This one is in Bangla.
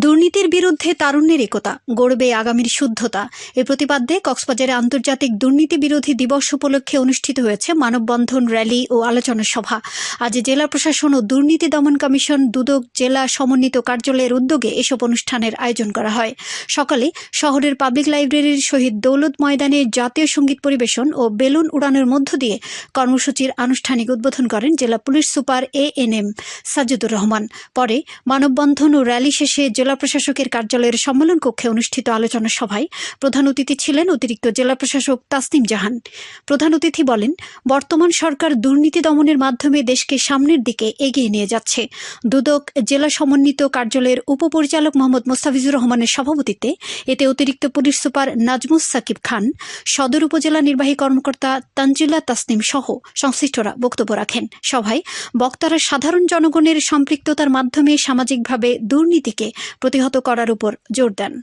দুর্নীতির বিরুদ্ধে তারুণ্যের একতা গড়বে আগামীর শুদ্ধতা এ প্রতিপাদ্যে কক্সবাজারে আন্তর্জাতিক দুর্নীতি বিরোধী দিবস উপলক্ষে অনুষ্ঠিত হয়েছে মানববন্ধন র্যালি ও আলোচনা সভা। আজ জেলা প্রশাসন ও দুর্নীতি দমন কমিশন দুদক জেলা সমন্বিত কার্যালয়ের উদ্যোগে এসব অনুষ্ঠানের আয়োজন করা হয়। সকালে শহরের পাবলিক লাইব্রেরির শহীদ দৌলত ময়দানে জাতীয় সঙ্গীত পরিবেশন ও বেলুন উড়ানোর মধ্য দিয়ে কর্মসূচির আনুষ্ঠানিক উদ্বোধন করেন জেলা পুলিশ সুপার ANM সাজ্জুদুর রহমান। পরে মানববন্ধন ও র্যালি শেষে জেলা প্রশাসকের কার্যালয়ের সম্মেলন কক্ষে অনুষ্ঠিত আলোচনা সভায় প্রধান অতিথি ছিলেন অতিরিক্ত জেলা প্রশাসক তাসনিম জাহান। প্রধান অতিথি বলেন, বর্তমান সরকার দুর্নীতি দমনের মাধ্যমে দেশকে সামনের দিকে এগিয়ে নিয়ে যাচ্ছে। দুদক জেলা সমন্বিত কার্যালয়ের উপপরিচালক মোহাম্মদ মোস্তাফিজুর রহমানের সভাপতিত্বে এতে অতিরিক্ত পুলিশ সুপার নাজমুস সাকিব খান, সদর উপজেলা নির্বাহী কর্মকর্তা তানজিলা তাসনিম সহ সংশ্লিষ্টরা বক্তব্য রাখেন। সভায় বক্তারা সাধারণ জনগণের সম্পৃক্ততার মাধ্যমে সামাজিকভাবে দুর্নীতিকে প্রতিহত করার উপর জোর দেন।